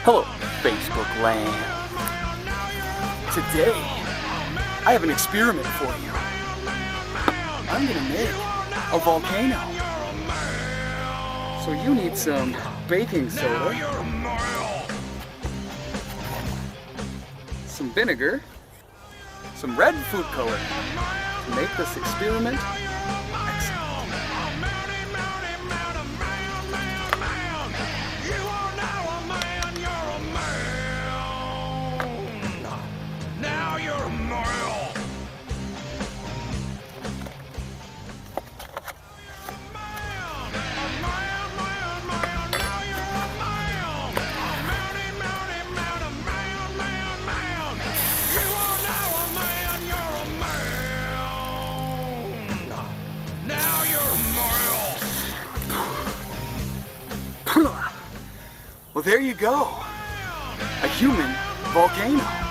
Hello, Facebook land. Today, I have an experiment for you. I'm gonna make a volcano. So you need some baking soda, some vinegar, some red food color to make this experiment excellent. Well, there you go. A human volcano.